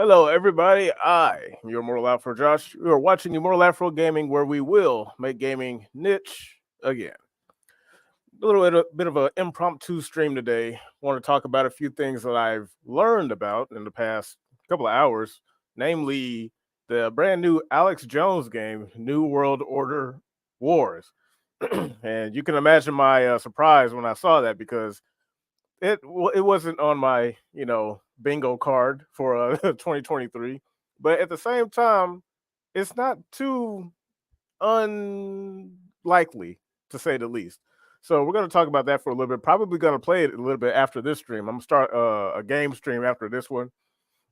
Hello, everybody. I am your Mortal Afro Josh. You are watching Immortal Afro Gaming, where we will make gaming niche again. A little bit of an impromptu stream today. Want to talk about a few things that I've learned about in the past couple of hours, namely the brand new Alex Jones game, New World Order Wars. And you can imagine my surprise when I saw that because it wasn't on my bingo card for 2023, but at the same time, it's not too unlikely to say the least. So we're going to talk about that for a little bit. Probably going to play it a little bit after this stream. I'm gonna start a game stream after this one,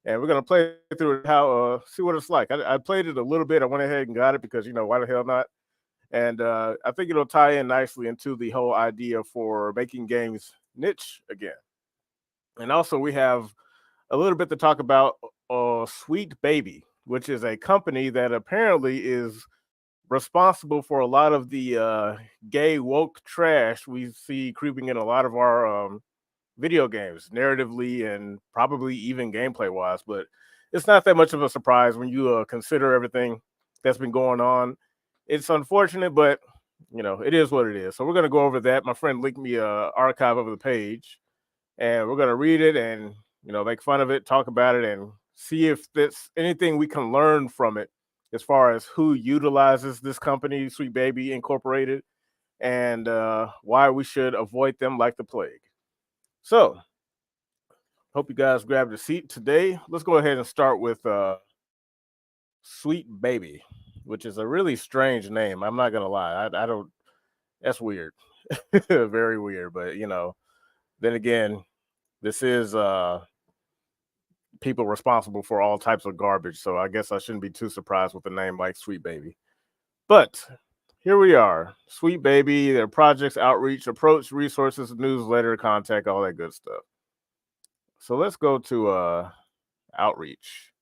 and we're going to play through it, how see what it's like. I played it a little bit. I went ahead and got it because why the hell not? And I think it'll tie in nicely into the whole idea for making games niche again. And also, we have a little bit to talk about Sweet Baby, which is a company that apparently is responsible for a lot of the gay woke trash we see creeping in a lot of our video games, narratively and probably even gameplay wise. But it's not that much of a surprise when you consider everything that's been going on. It's unfortunate, but it is what it is. So we're gonna go over that. My friend linked me a archive of the page, and we're gonna read it and make fun of it, talk about it, and see if there's anything we can learn from it as far as who utilizes this company, Sweet Baby Incorporated, and why we should avoid them like the plague. So, hope you guys grabbed a seat today. Let's go ahead and start with Sweet Baby, which is a really strange name. I'm not gonna lie. I don't. That's weird, very weird. But then again, this is people responsible for all types of garbage. So I guess I shouldn't be too surprised with a name like Sweet Baby. But here we are, Sweet Baby, their projects, outreach, approach, resources, newsletter, contact, all that good stuff. So let's go to outreach.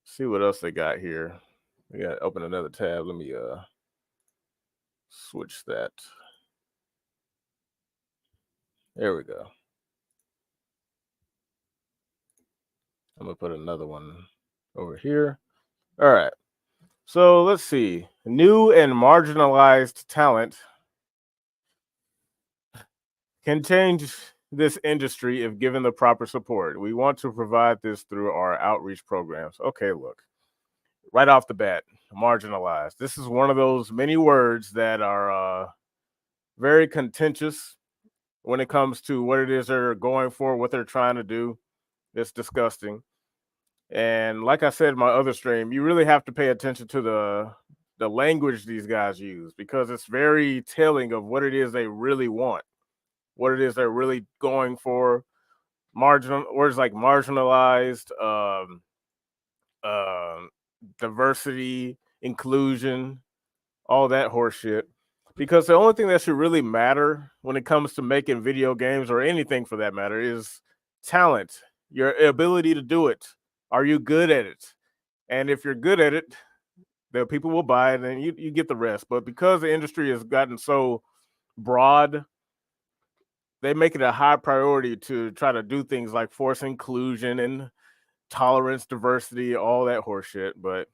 See what else they got here. We got to open another tab. Let me switch that. There we go. I'm gonna put another one over here. All right. So let's see. New and marginalized talent can change this industry if given the proper support. We want to provide this through our outreach programs. Okay, look, right off the bat, marginalized. This is one of those many words that are very contentious when it comes to what it is they're going for, what they're trying to do. It's disgusting. And like I said in my other stream, you really have to pay attention to the language these guys use, because it's very telling of what it is they really want, what it is they're really going for. Marginal words like marginalized, uh, diversity, inclusion, all that horseshit. Because the only thing that should really matter when it comes to making video games, or anything for that matter, is talent, your ability to do it. Are you good at it? And if you're good at it, the people will buy it, and you get the rest. But because the industry has gotten so broad, they make it a high priority to try to do things like force inclusion and tolerance, diversity, all that horseshit. But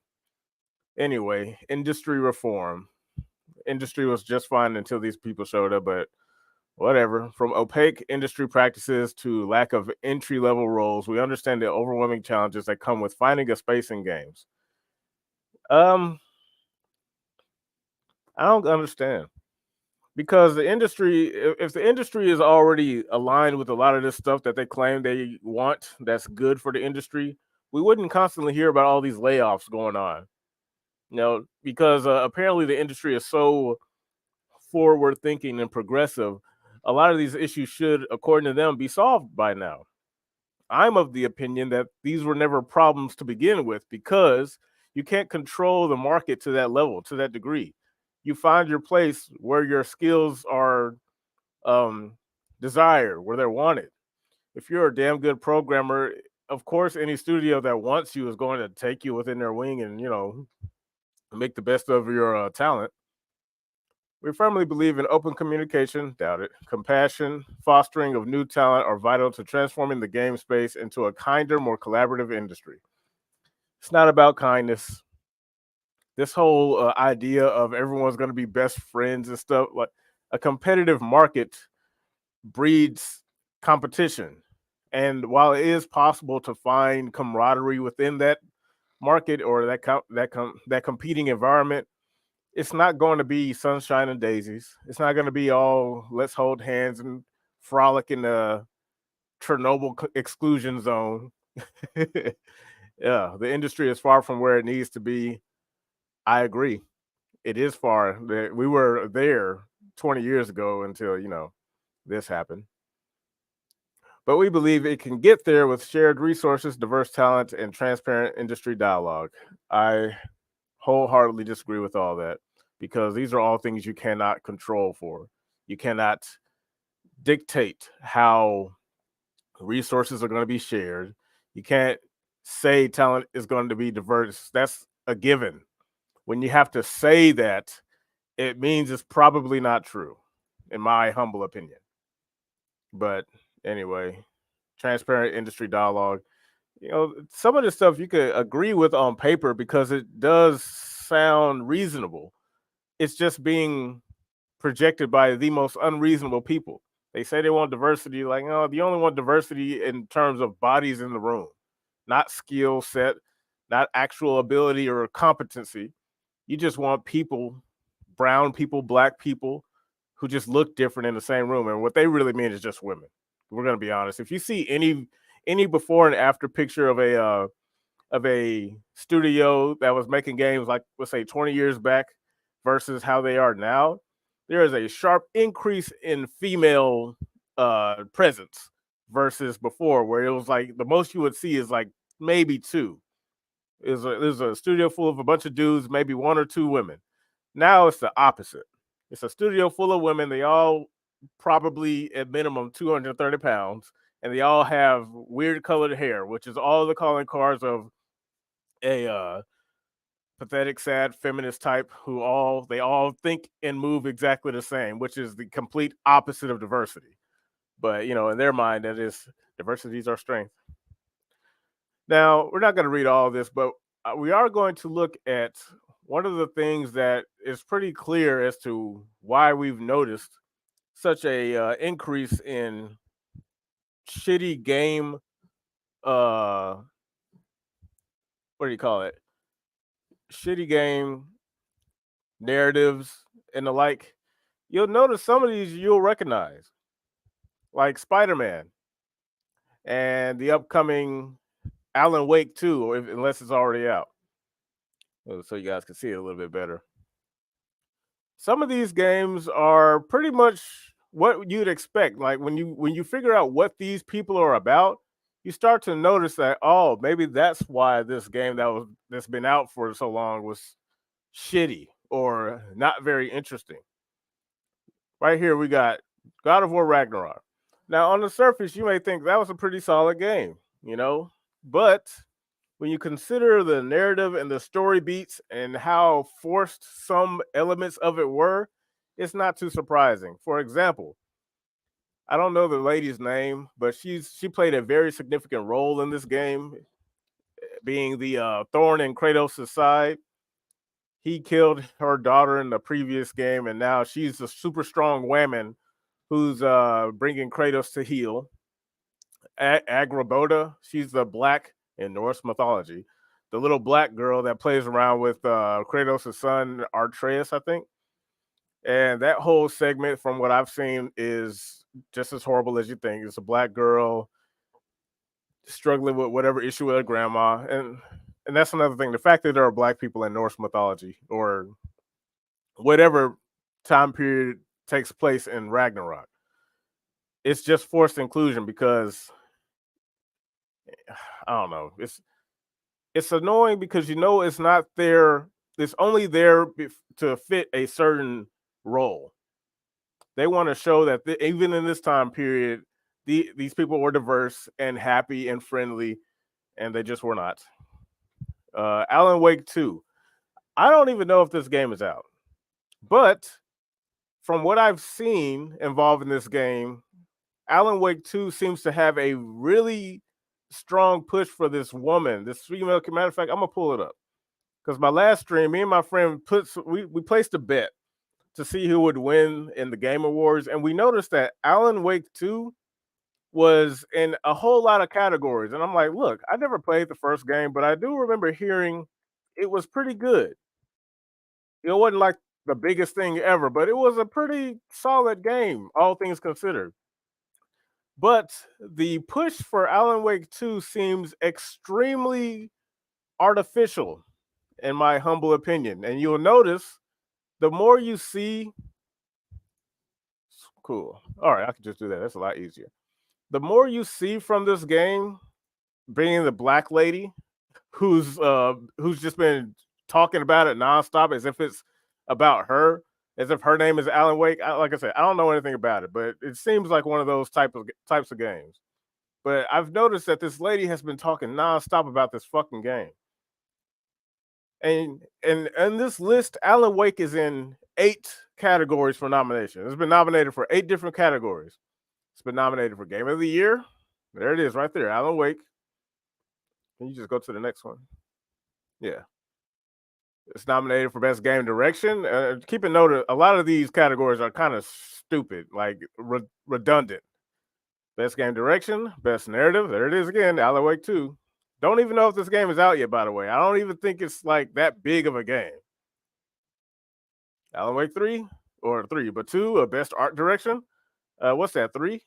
anyway, industry reform. Industry was just fine until these people showed up, but whatever. From opaque industry practices to lack of entry level roles, we understand the overwhelming challenges that come with finding a space in games. Um, I don't understand, because the industry, if the industry is already aligned with a lot of this stuff that they claim they want, that's good for the industry, we wouldn't constantly hear about all these layoffs going on. Because apparently the industry is so forward thinking and progressive, a lot of these issues should, according to them, be solved by now. I'm of the opinion that these were never problems to begin with, because you can't control the market to that level, to that degree. You find your place where your skills are um, desired, where they're wanted. If you're a damn good programmer, of course, any studio that wants you is going to take you within their wing and make the best of your talent. We firmly believe in open communication, doubt it, compassion, fostering of new talent are vital to transforming the game space into a kinder, more collaborative industry. It's not about kindness. This whole idea of everyone's going to be best friends and stuff, like a competitive market breeds competition. And while it is possible to find camaraderie within that market or that competing environment, it's not going to be sunshine and daisies. It's not going to be all let's hold hands and frolic in the Chernobyl exclusion zone. Yeah, the industry is far from where it needs to be. I agree. It is far. We were there 20 years ago until, this happened. But we believe it can get there with shared resources, diverse talent, and transparent industry dialogue. I wholeheartedly disagree with all that because these are all things you cannot control for. You cannot dictate how resources are going to be shared. You can't say talent is going to be diverse. That's a given. When you have to say that, it means it's probably not true, in my humble opinion. But anyway, transparent industry dialogue. Some of the stuff you could agree with on paper because it does sound reasonable. It's just being projected by the most unreasonable people. They say they want diversity, like, no, you only want diversity in terms of bodies in the room, not skill set, not actual ability or competency. You just want people, brown people, black people, who just look different in the same room. And what they really mean is just women. We're gonna be honest. If you see any before and after picture of a studio that was making games like let's say 20 years back versus how they are now, there is a sharp increase in female presence versus before, where it was like the most you would see is like maybe two. There's a studio full of a bunch of dudes, maybe one or two women. Now it's the opposite. It's a studio full of women. They all probably at minimum 230 pounds, and they all have weird colored hair, which is all the calling cards of a pathetic, sad, feminist type who all think and move exactly the same, which is the complete opposite of diversity. But in their mind, that is diversity is our strength. Now, we're not going to read all of this, but we are going to look at one of the things that is pretty clear as to why we've noticed such a increase in shitty game. What do you call it? Shitty game narratives and the like. You'll notice some of these you'll recognize, like Spider-Man and the upcoming Alan Wake 2, or unless it's already out, so you guys can see it a little bit better. Some of these games are pretty much what you'd expect. Like when you figure out what these people are about, you start to notice that, oh, maybe that's why this game that's been out for so long was shitty or not very interesting. Right here we got God of War Ragnarok. Now on the surface, you may think that was a pretty solid game, but when you consider the narrative and the story beats and how forced some elements of it were, it's not too surprising. For example, I don't know the lady's name, but she played a very significant role in this game, being the thorn in Kratos' side. He killed her daughter in the previous game, and now she's a super strong woman who's bringing Kratos to heal. Agraboda, she's the black in Norse mythology, the little black girl that plays around with Kratos' son Atreus, I think. And that whole segment, from what I've seen, is just as horrible as you think. It's a black girl struggling with whatever issue with her grandma, and that's another thing. The fact that there are black people in Norse mythology or whatever time period takes place in Ragnarok, it's just forced inclusion because I don't know. It's annoying because it's not there. It's only there to fit a certain role. They want to show that even in this time period, these people were diverse and happy and friendly, and they just were not. Alan Wake 2. I don't even know if this game is out, but from what I've seen involved in this game, Alan Wake 2 seems to have a really strong push for this woman, this female. Matter of fact, I'm gonna pull it up because my last stream, me and my friend we placed a bet to see who would win in the Game Awards, and we noticed that Alan Wake 2 was in a whole lot of categories. And I'm like, look, I never played the first game, but I do remember hearing it was pretty good. It wasn't like the biggest thing ever, but it was a pretty solid game, all things considered. But the push for Alan Wake 2 seems extremely artificial, in my humble opinion. And you'll notice the more you see, cool. All right, I can just do that. That's a lot easier. The more you see from this game, being the black lady who's just been talking about it nonstop as if it's about her, as if her name is Alan Wake. Like I said, I don't know anything about it, but it seems like one of those types of games. But I've noticed that this lady has been talking nonstop about this fucking game. And this list, Alan Wake is in 8 categories for nomination. It's been nominated for 8 different categories. It's been nominated for Game of the Year. There it is, right there, Alan Wake. Can you just go to the next one? Yeah. It's nominated for Best Game Direction. Keep in note, a lot of these categories are kind of stupid, like redundant. Best Game Direction, Best Narrative. There it is again, Alan Wake 2. Don't even know if this game is out yet, by the way. I don't even think it's like that big of a game. Alan Wake 3, or 3, but 2, Best Art Direction. What's that, 3?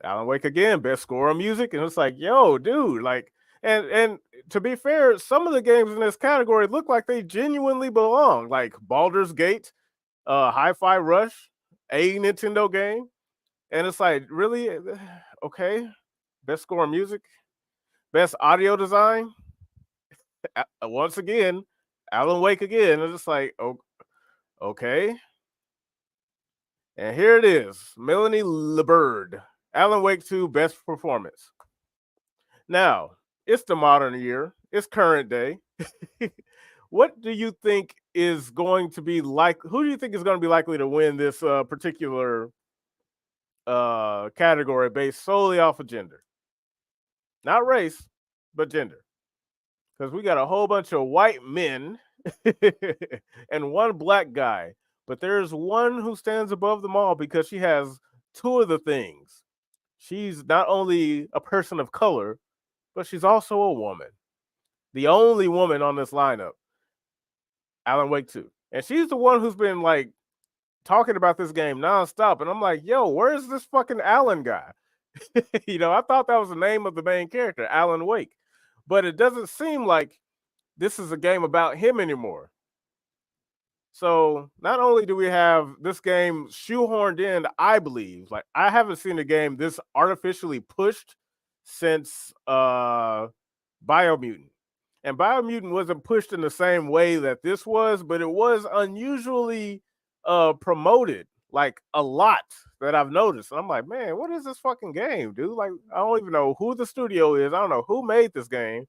Alan Wake again, Best Score on Music. And it's like, yo, dude, like, and to be fair, some of the games in this category look like they genuinely belong, like Baldur's Gate, Hi-Fi Rush, a Nintendo game. And it's like, really? Okay. Best Score on Music, Best Audio Design. Once again, Alan Wake again. It's just like, oh, okay. And here it is, Melanie LeBird, Alan Wake 2 Best Performance. Now, it's the modern year, it's current day. What do you think is going to be like? Who do you think is going to be likely to win this particular category based solely off of gender? Not race, but gender. Because we got a whole bunch of white men and one black guy. But there's one who stands above them all because she has 2 of the things. She's not only a person of color, but she's also a woman. The only woman on this lineup, Alan Wake 2. And she's the one who's been like talking about this game nonstop. And I'm like, yo, where's this fucking Alan guy? I thought that was the name of the main character, Alan Wake. But it doesn't seem like this is a game about him anymore. So not only do we have this game shoehorned in, I believe, like I haven't seen a game this artificially pushed since Biomutant. And Biomutant wasn't pushed in the same way that this was, but it was unusually promoted, like a lot that I've noticed. And I'm like, man, what is this fucking game, dude? Like, I don't even know who the studio is. I don't know who made this game.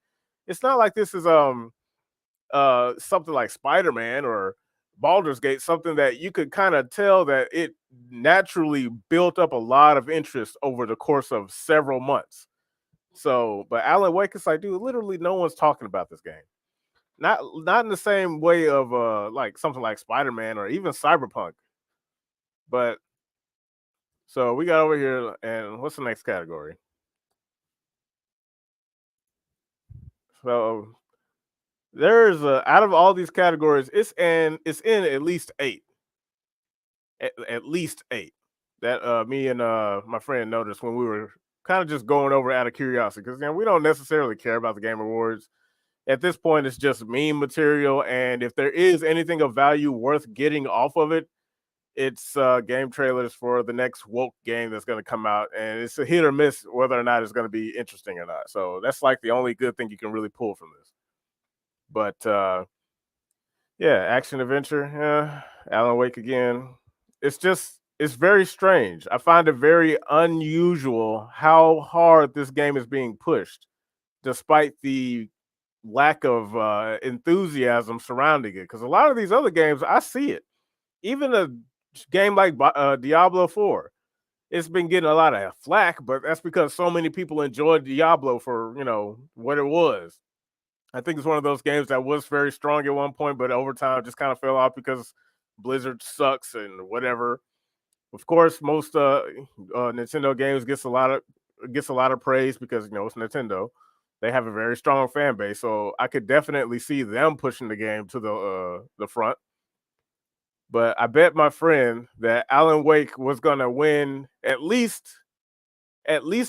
It's not like this is something like Spider-Man or Baldur's Gate, something that you could kind of tell that it naturally built up a lot of interest over the course of several months. So, but Alan Wake is like, dude, literally no one's talking about this game. Not in the same way of like something like Spider-Man or even Cyberpunk. But so we got over here, and what's the next category? So there's out of all these categories, it's in at least 8. At least 8 that me and my friend noticed when we were kind of just going over out of curiosity, because we don't necessarily care about the Game Awards. At this point, it's just meme material, and if there is anything of value worth getting off of it, it's game trailers for the next woke game that's going to come out, and it's a hit or miss whether or not it's going to be interesting or not. So that's like the only good thing you can really pull from this. But yeah, action adventure, Alan Wake again. It's very strange. I find it very unusual how hard this game is being pushed, despite the lack of enthusiasm surrounding it. Because a lot of these other games, I see it. even a game like Diablo 4, it's been getting a lot of flack, but that's because so many people enjoyed Diablo for what it was. I think it's one of those games that was very strong at one point, but over time just kind of fell off because Blizzard sucks and whatever. Of course, most Nintendo games gets a lot of praise because it's Nintendo. They have a very strong fan base, so I could definitely see them pushing the game to the front. But I bet my friend that Alan Wake was gonna win at least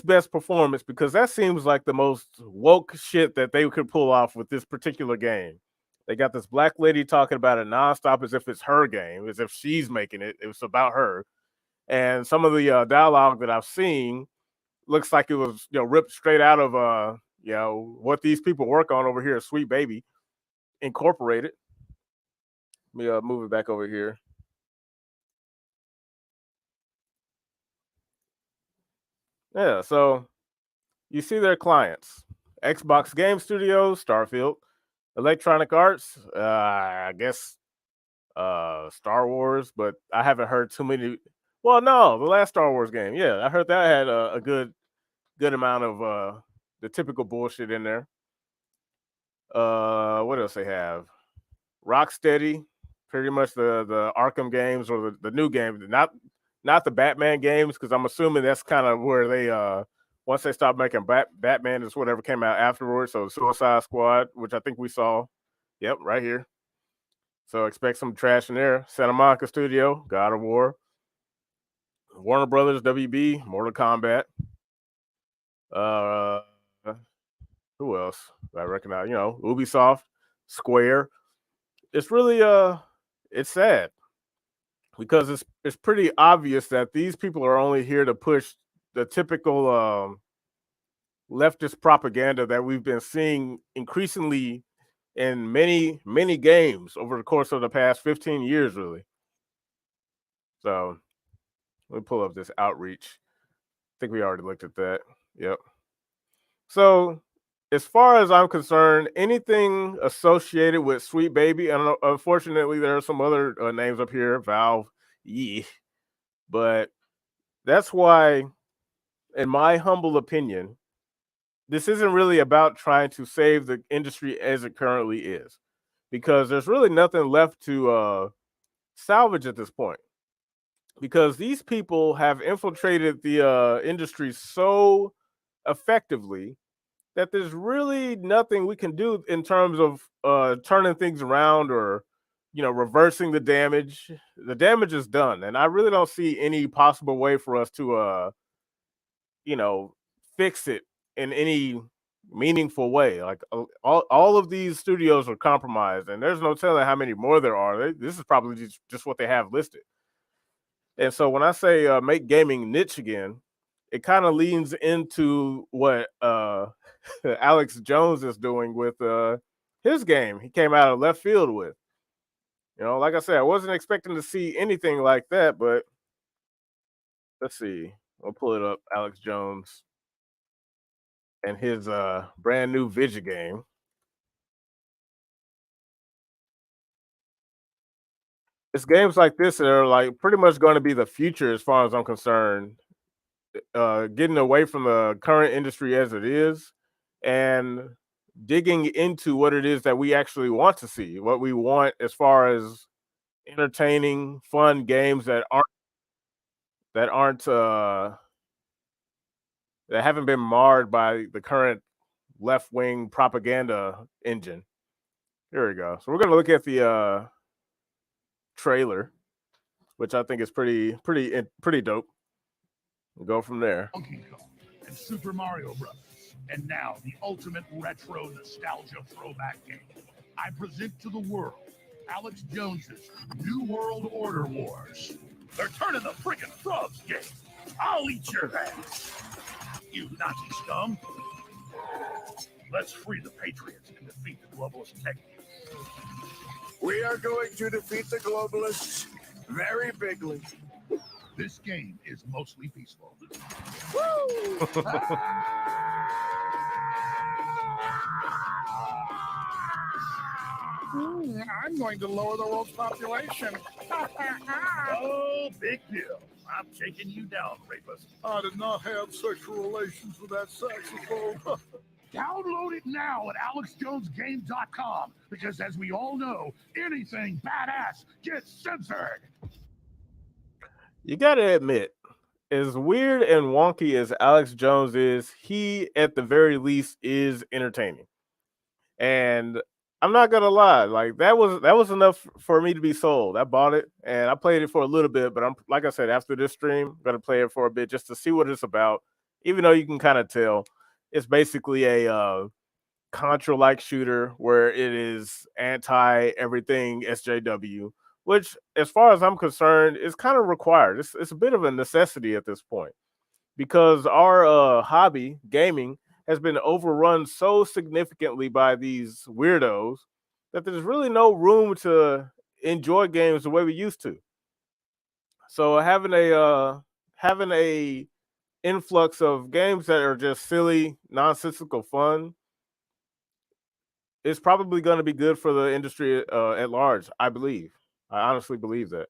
best performance because that seems like the most woke shit that they could pull off with this particular game. They got this black lady talking about it nonstop as if it's her game, as if she's making it. It's about her. And some of the dialogue that I've seen looks like it was ripped straight out of what these people work on over here at Sweet Baby Incorporated. Let me move it back over here. Yeah, so you see their clients: Xbox Game Studios, Starfield, Electronic Arts, I guess Star Wars, but I haven't heard too many. Well, no, the last Star Wars game, yeah, I heard that had a good amount of the typical bullshit in there. What else they have? Rocksteady, pretty much the Arkham games or the new games, not the Batman games, because I'm assuming that's kind of where they once they stopped making Batman is whatever came out afterwards. So Suicide Squad, which I think we saw, yep, right here. So expect some trash in there. Santa Monica Studio, God of War, Warner Brothers, WB, Mortal Kombat. Uh, who else? I recognize, Ubisoft, Square. It's really it's sad because it's pretty obvious that these people are only here to push the typical leftist propaganda that we've been seeing increasingly in many games over the course of the past 15 years, really. So let me pull up this outreach. I think we already looked at that. Yep. So as far as I'm concerned, anything associated with Sweet Baby, and unfortunately there are some other names up here, Valve, yeah, but that's why, in my humble opinion, this isn't really about trying to save the industry as it currently is, because there's really nothing left to salvage at this point. Because these people have infiltrated the industry so effectively that there's really nothing we can do in terms of turning things around or reversing the damage. The damage is done, and I really don't see any possible way for us to you know fix it in any meaningful way. Like all of these studios are compromised, and there's no telling how many more there are. This is probably just what they have listed. And so when I say make gaming niche again, it kind of leans into what Alex Jones is doing with his game. He came out of left field with. Like I said, I wasn't expecting to see anything like that, but let's see. I'll pull it up. Alex Jones and his brand new Vidya game. It's games like this that are like pretty much going to be the future as far as I'm concerned. Getting away from the current industry as it is and digging into what it is that we actually want to see, what we want as far as entertaining, fun games that aren't that haven't been marred by the current left wing propaganda engine. Here we go. So we're gonna look at the trailer, which I think is pretty dope. We'll go from there. Donkey Kong and Super Mario Bros. And now the ultimate retro nostalgia throwback game. I present to the world Alex Jones's New World Order Wars. They're turning the friggin' frogs game. I'll eat your ass, you Nazi scum. Let's free the Patriots and defeat the globalist tech geeks. We are going to defeat the globalists very bigly. This game is mostly peaceful. Woo! I'm going to lower the world's population. Oh, big deal. I'm taking you down, rapist. I did not have sexual relations with that saxophone. Download it now at AlexJonesGame.com because, as we all know, anything badass gets censored. You gotta admit, as weird and wonky as Alex Jones is, he at the very least is entertaining. And I'm not gonna lie, like that was enough for me to be sold. I bought it and I played it for a little bit, but I'm like I said, after this stream, I'm gonna play it for a bit just to see what it's about. Even though you can kind of tell, it's basically a Contra-like shooter where it is anti everything SJW, which, as far as I'm concerned, is kind of required. It's a bit of a necessity at this point because our hobby, gaming, has been overrun so significantly by these weirdos that there's really no room to enjoy games the way we used to. So having a influx of games that are just silly, nonsensical fun is probably going to be good for the industry at large. I believe. I honestly believe that.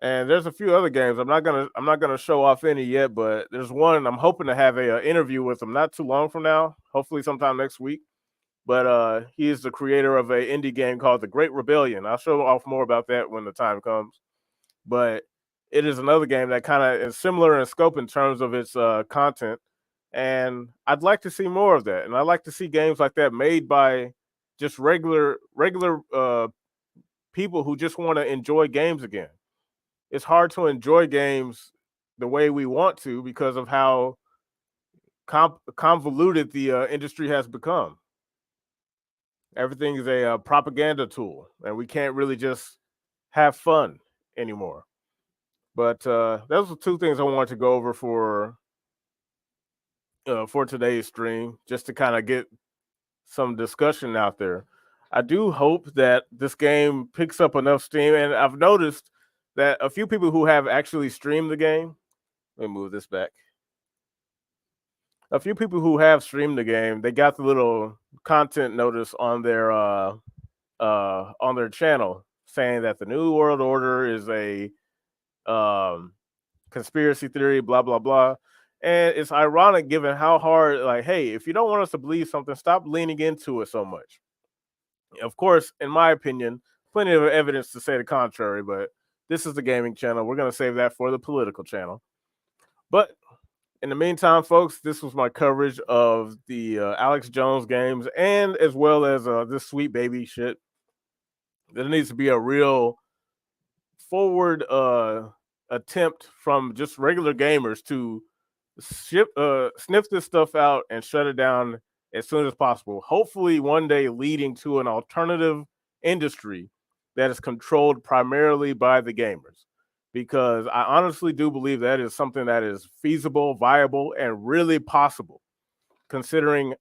And there's a few other games. I'm not gonna show off any yet, but there's one I'm hoping to have a interview with him not too long from now. Hopefully sometime next week. But he is the creator of a indie game called The Great Rebellion. I'll show off more about that when the time comes. But it is another game that kind of is similar in scope in terms of its content, and I'd like to see more of that. And I like to see games like that made by just regular people who just want to enjoy games again. It's hard to enjoy games the way we want to because of how convoluted the industry has become. Everything is a propaganda tool, and we can't really just have fun anymore. But those are two things I wanted to go over for today's stream, just to kind of get some discussion out there. I do hope that this game picks up enough steam, and I've noticed that a few people who have actually streamed the game. Let me move this back. A few people who have streamed the game, they got the little content notice on their channel saying that the New World Order is a um, conspiracy theory, blah blah blah. And it's ironic given how hard, like, hey, if you don't want us to believe something, stop leaning into it so much. Of course, in my opinion, plenty of evidence to say the contrary, but this is the gaming channel. We're going to save that for the political channel. But in the meantime, folks, this was my coverage of the Alex Jones games, and as well as this Sweet Baby shit. There needs to be a real forward attempt from just regular gamers to sniff this stuff out and shut it down as soon as possible. Hopefully, one day leading to an alternative industry that is controlled primarily by the gamers. Because I honestly do believe that is something that is feasible, viable, and really possible, considering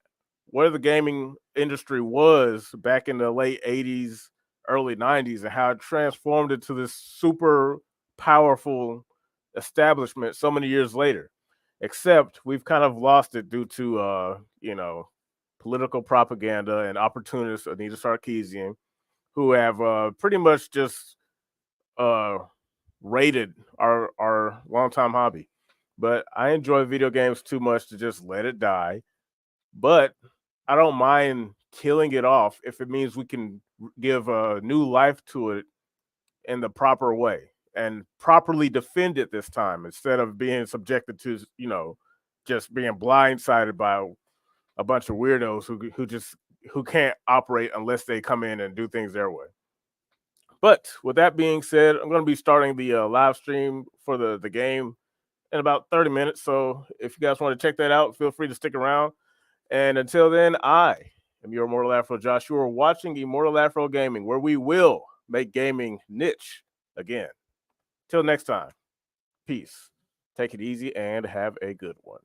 where the gaming industry was back in the late 80s, early 90s, and how it transformed into this super powerful establishment so many years later. Except we've kind of lost it due to political propaganda and opportunists, Anita Sarkeesian, who have pretty much just uh raided our longtime hobby. But I enjoy video games too much to just let it die. But I don't mind killing it off if it means we can give a new life to it in the proper way and properly defend it this time instead of being subjected to, just being blindsided by a bunch of weirdos who can't operate unless they come in and do things their way. But with that being said, I'm going to be starting the live stream for the game in about 30 minutes. So if you guys want to check that out, feel free to stick around. And until then, I am your Immortal Afro Josh. You are watching Immortal Afro Gaming, where we will make gaming niche again. Till next time, peace. Take it easy and have a good one.